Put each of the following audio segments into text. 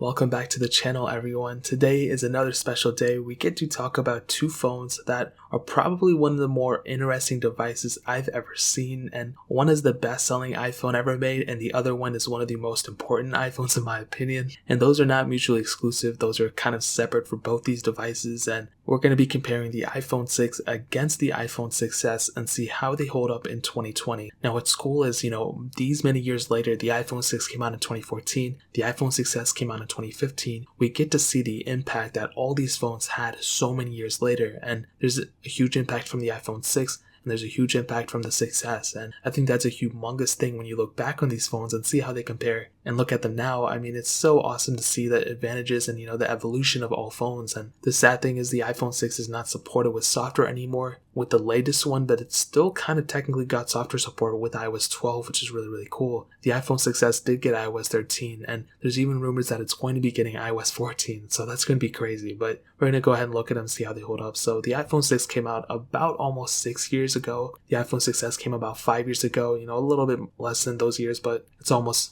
Welcome back to the channel, everyone. Today is another special day. We get to talk about two phones that are probably one of the more interesting devices I've ever seen, and one is the best-selling iPhone ever made, and the other one is one of the most important iPhones in my opinion. And those are not mutually exclusive. Those are kind of separate for both these devices, and we're going to be comparing the iPhone 6 against the iPhone 6s and see how they hold up in 2020. Now what's cool is, these many years later, the iPhone 6 came out in 2014, the iPhone 6s came out in 2015. We get to see the impact that all these phones had so many years later, and there's a huge impact from the iPhone 6 and there's a huge impact from the 6s, and I think that's a humongous thing when you look back on these phones and see how they compare and look at them now. I mean, it's so awesome to see the advantages and the evolution of all phones. And the sad thing is the iPhone 6 is not supported with software anymore with the latest one, but it still kind of technically got software support with iOS 12, which is really cool. The iPhone 6s did get iOS 13, and there's even rumors that it's going to be getting iOS 14, so that's going to be crazy. But we're going to go ahead and look at them and see how they hold up. So the iPhone 6 came out about almost 6 years ago. The iPhone 6s came about 5 years ago, a little bit less than those years, but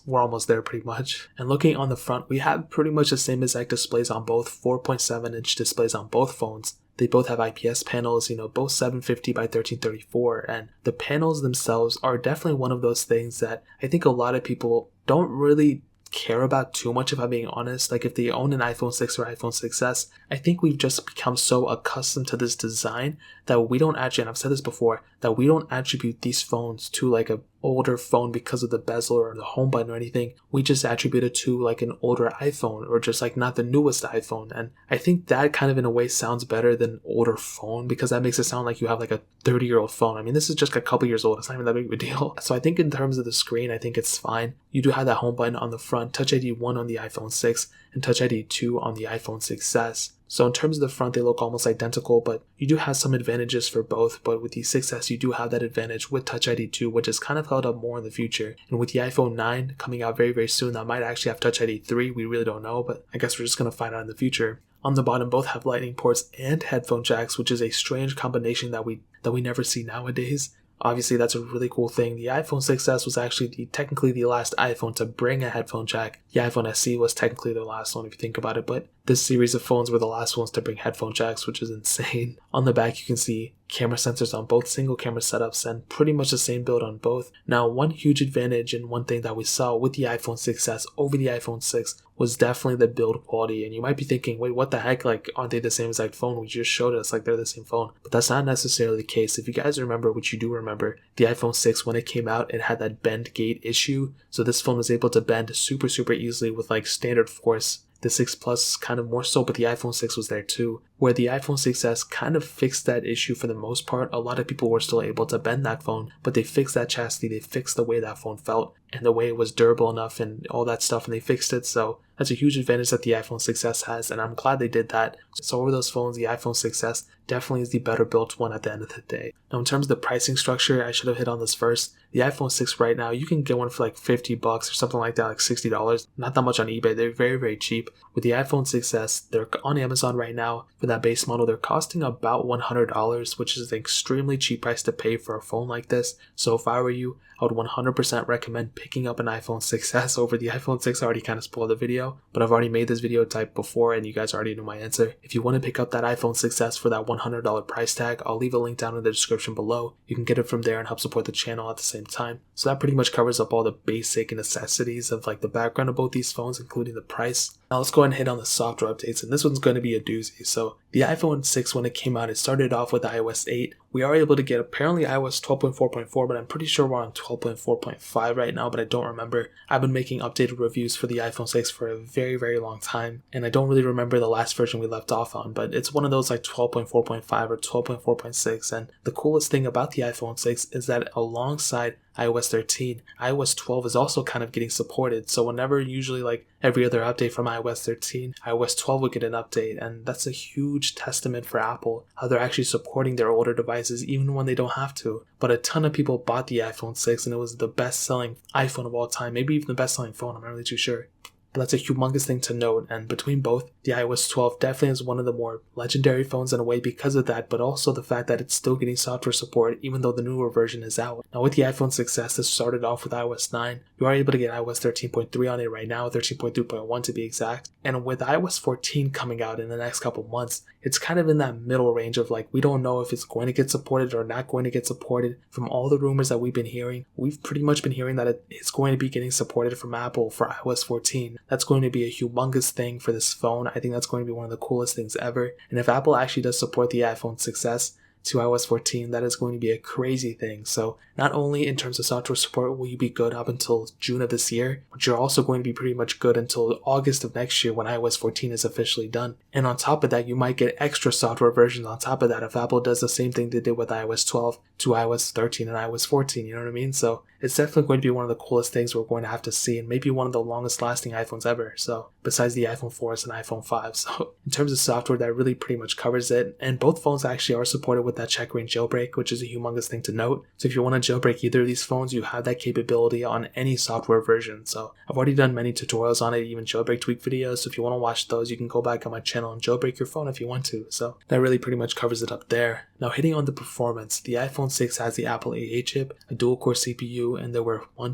we're almost there pretty much. And looking on the front, we have pretty much the same exact displays on both, 4.7-inch displays on both phones. They both have IPS panels, both 750 by 1334, and the panels themselves are definitely one of those things that I think a lot of people don't really care about too much, if I'm being honest. Like if they own an iPhone 6 or iPhone 6s, I think we've just become so accustomed to this design that we don't actually, and I've said this before, that we don't attribute these phones to like a older phone because of the bezel or the home button or anything. We just attribute it to like an older iPhone or just like not the newest iPhone. And I think that kind of in a way sounds better than older phone, because that makes it sound like you have like a 30-year-old phone. I mean, this is just a couple years old. It's not even that big of a deal. So I think in terms of the screen, I think it's fine. You do have that home button on the front, Touch ID 1 on the iPhone 6 and Touch ID 2 on the iPhone 6s. So in terms of the front, they look almost identical, but you do have some advantages for both. But with the 6s, you do have that advantage with Touch ID 2, which is kind of held up more in the future. And with the iPhone 9 coming out very soon, that might actually have Touch ID 3. We really don't know, but I guess we're just going to find out in the future. On the bottom, both have lightning ports and headphone jacks, which is a strange combination that we never see nowadays. Obviously, that's a really cool thing. The iPhone 6s was actually technically the last iPhone to bring a headphone jack. The iPhone SE was technically the last one if you think about it, but this series of phones were the last ones to bring headphone jacks, which is insane. On the back, you can see camera sensors on both, single camera setups, and pretty much the same build on both. Now, one huge advantage and one thing that we saw with the iPhone 6s over the iPhone 6 was definitely the build quality. And you might be thinking, wait, what the heck? Like, aren't they the same exact phone? We just showed us like they're the same phone. But that's not necessarily the case. If you guys remember, which you do remember, the iPhone 6, when it came out, it had that bend gate issue. So this phone was able to bend super easily with like standard force. The 6 Plus kind of more so, but the iPhone 6 was there too. Where the iPhone 6s kind of fixed that issue for the most part. A lot of people were still able to bend that phone, but they fixed that chassis, they fixed the way that phone felt, and the way it was durable enough and all that stuff, and they fixed it. So that's a huge advantage that the iPhone 6s has, and I'm glad they did that. So over those phones, the iPhone 6s definitely is the better built one at the end of the day. Now in terms of the pricing structure, I should have hit on this first. The iPhone 6 right now, you can get one for like $50 or something like that, like $60. Not that much on eBay. They're very cheap. With the iPhone 6s, they're on Amazon right now. For that base model, they're costing about $100, which is an extremely cheap price to pay for a phone like this. So if I were you, I would 100% recommend picking up an iPhone 6s over the iPhone 6. I already kind of spoiled the video, but I've already made this video type before and you guys already know my answer. If you want to pick up that iPhone 6s for that $100 price tag, I'll leave a link down in the description below. You can get it from there and help support the channel at the same time. So that pretty much covers up all the basic necessities of like the background of both these phones, including the price. Now let's go ahead and hit on the software updates, and this one's going to be a doozy. So the iPhone 6, when it came out, it started off with iOS 8. We are able to get apparently iOS 12.4.4, but I'm pretty sure we're on 12.4.5 right now, but I don't remember. I've been making updated reviews for the iPhone 6 for a very long time, and I don't really remember the last version we left off on, but it's one of those like 12.4.5 or 12.4.6, and the coolest thing about the iPhone 6 is that alongside iOS 13, iOS 12 is also kind of getting supported. So whenever usually like every other update from iOS 13, iOS 12 would get an update, and that's a huge testament for Apple, how they're actually supporting their older devices even when they don't have to. But a ton of people bought the iPhone 6 and it was the best selling iPhone of all time, maybe even the best selling phone, I'm not really too sure. but that's a humongous thing to note. And between both, the iOS 12 definitely is one of the more legendary phones in a way because of that, but also the fact that it's still getting software support even though the newer version is out. Now with the iPhone 6s, this started off with iOS 9. You are able to get iOS 13.3 on it right now, 13.3.1 to be exact. And with iOS 14 coming out in the next couple months, it's kind of in that middle range of like, we don't know if it's going to get supported or not going to get supported. From all the rumors that we've been hearing, we've pretty much been hearing that it's going to be getting supported from Apple for iOS 14. That's going to be a humongous thing for this phone. I think that's going to be one of the coolest things ever. And if Apple actually does support the iPhone 6s to iOS 14, that is going to be a crazy thing. So not only in terms of software support will you be good up until June of this year, but you're also going to be pretty much good until August of next year when iOS 14 is officially done. And on top of that, you might get extra software versions on top of that if Apple does the same thing they did with iOS 12 to iOS 13 and iOS 14, you know what I mean? So it's definitely going to be one of the coolest things we're going to have to see, and maybe one of the longest lasting iPhones ever. So besides the iPhone 4s and iPhone 5. So in terms of software, that really pretty much covers it. And both phones actually are supported with that checkra jailbreak, which is a humongous thing to note. So if you want to jailbreak either of these phones, you have that capability on any software version. So I've already done many tutorials on it, even jailbreak tweak videos. So if you want to watch those, you can go back on my channel and jailbreak your phone if you want to. So that really pretty much covers it up there. Now hitting on the performance, the iPhone 6 has the Apple A8 chip, a dual-core CPU, and there were 4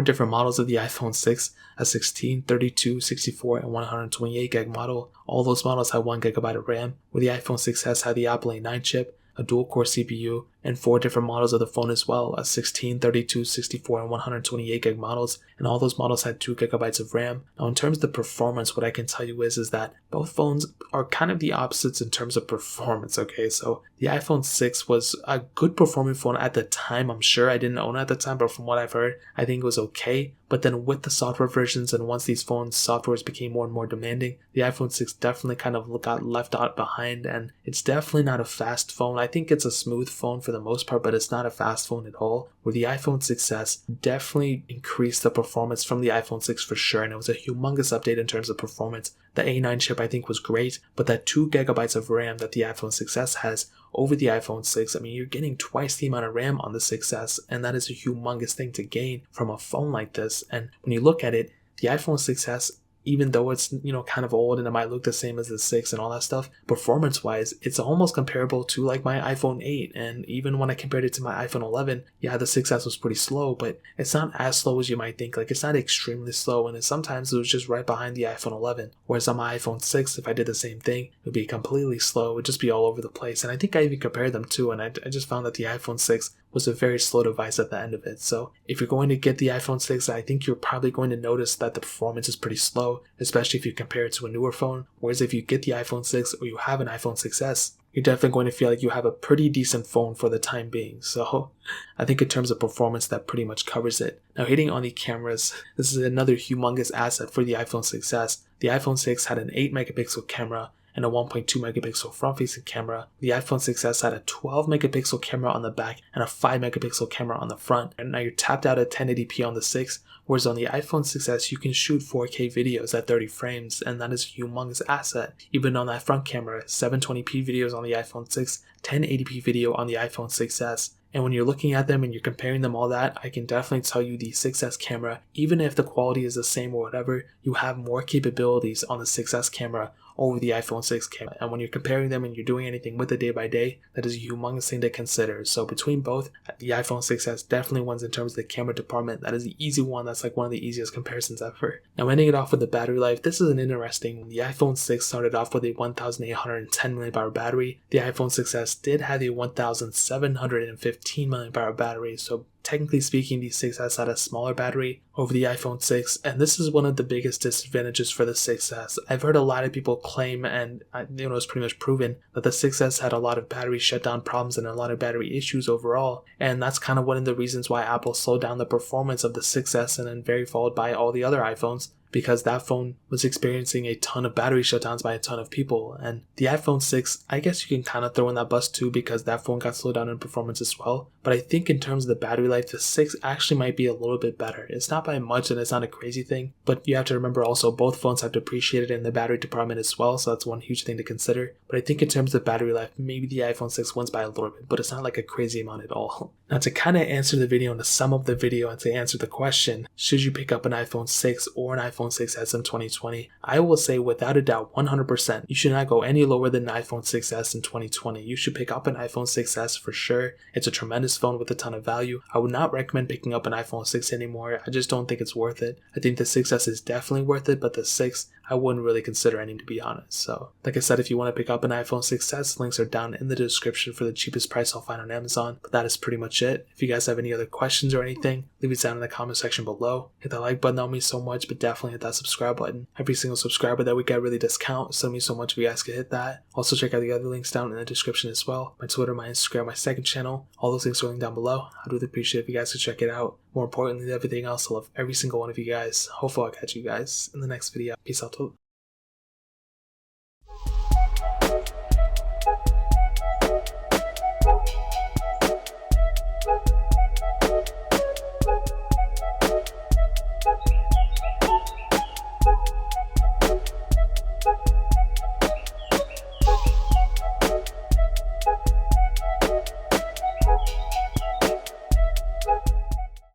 different models of the iPhone 6, a 16, 32, 64, and 128 gig model. All those models had 1 gigabyte of RAM, where the iPhone 6s had the Apple A9 chip, a dual-core CPU, and 4 different models of the phone as well, a 16, 32, 64, and 128 gig models, and all those models had 2 gigabytes of RAM. Now in terms of the performance, what I can tell you is that both phones are kind of the opposites in terms of performance, okay? So the iPhone 6 was a good performing phone at the time, I'm sure. I didn't own it at the time, but from what I've heard, I think it was okay. But then with the software versions and once these phones' softwares became more and more demanding, the iPhone 6 definitely kind of got left out behind, and it's definitely not a fast phone. I think it's a smooth phone for the most part, but it's not a fast phone at all. Where the iPhone 6s definitely increased the performance from the iPhone 6 for sure, and it was a humongous update in terms of performance. The A9 chip I think was great, but that 2 gigabytes of RAM that the iPhone 6s has over the iPhone 6, I mean, you're getting twice the amount of RAM on the 6s, and that is a humongous thing to gain from a phone like this. And when you look at it, the iPhone 6s, even though it's, kind of old and it might look the same as the 6 and all that stuff, performance-wise, it's almost comparable to like my iPhone 8. And even when I compared it to my iPhone 11, yeah, the 6S was pretty slow, but it's not as slow as you might think. Like, it's not extremely slow, and sometimes it was just right behind the iPhone 11. Whereas on my iPhone 6, if I did the same thing, it would be completely slow. It would just be all over the place. And I think I even compared them too, and I just found that the iPhone 6 was a very slow device at the end of it. So if you're going to get the iPhone 6, I think you're probably going to notice that the performance is pretty slow, especially if you compare it to a newer phone. Whereas if you get the iPhone 6 or you have an iPhone 6s, you're definitely going to feel like you have a pretty decent phone for the time being. So I think in terms of performance, that pretty much covers it. Now hitting on the cameras, this is another humongous asset for the iPhone 6s. The iPhone 6 had an 8 megapixel camera and a 1.2 megapixel front-facing camera. The iPhone 6s had a 12 megapixel camera on the back and a 5 megapixel camera on the front. And now you're tapped out at 1080p on the 6, whereas on the iPhone 6s you can shoot 4K videos at 30 frames, and that is a humongous asset. Even on that front camera, 720p videos on the iPhone 6, 1080p video on the iPhone 6s. And when you're looking at them and you're comparing them all that, I can definitely tell you the 6S camera, even if the quality is the same or whatever, you have more capabilities on the 6S camera over the iPhone 6 camera. And when you're comparing them and you're doing anything with it day by day, that is a humongous thing to consider. So between both, the iPhone 6S definitely wins in terms of the camera department. That is the easy one. That's like one of the easiest comparisons ever. Now ending it off with the battery life, this is an interesting one. The iPhone 6 started off with a 1810 mAh battery. The iPhone 6S did have a 1715 mAh battery, so technically speaking, the 6S had a smaller battery over the iPhone 6, and this is one of the biggest disadvantages for the 6S. I've heard a lot of people claim, and it's pretty much proven, that the 6S had a lot of battery shutdown problems and a lot of battery issues overall, and that's kind of one of the reasons why Apple slowed down the performance of the 6S and then very followed by all the other iPhones, because that phone was experiencing a ton of battery shutdowns by a ton of people. And the iPhone 6, I guess you can kind of throw in that bus too, because that phone got slowed down in performance as well. but I think in terms of the battery life, the 6 actually might be a little bit better. It's not by much and it's not a crazy thing, but you have to remember also both phones have depreciated in the battery department as well, so that's one huge thing to consider. But I think in terms of battery life, maybe the iPhone 6 wins by a little bit, but it's not like a crazy amount at all. Now to kind of answer the video and to sum up the video and to answer the question, should you pick up an iPhone 6 or an iPhone 6s in 2020? I will say without a doubt 100% you should not go any lower than an iPhone 6s in 2020. You should pick up an iPhone 6s for sure. It's a tremendous phone with a ton of value. I would not recommend picking up an iPhone 6 anymore. I just don't think it's worth it. I think the 6s is definitely worth it, but the 6 I wouldn't really consider any, to be honest. So like I said, if you want to pick up an iPhone 6s, links are down in the description for the cheapest price I'll find on Amazon. But that is pretty much it. If you guys have any other questions or anything, leave it down in the comment section below. Hit that like button, that would mean so much, but definitely hit that subscribe button. Every single subscriber that we get really does count, so it means so much if you guys could hit that. Also check out the other links down in the description as well. My Twitter, my Instagram, my second channel, all those links are linked down below. I'd really appreciate if you guys could check it out. More importantly than everything else, I love every single one of you guys. Hopefully I'll catch you guys in the next video. Peace out.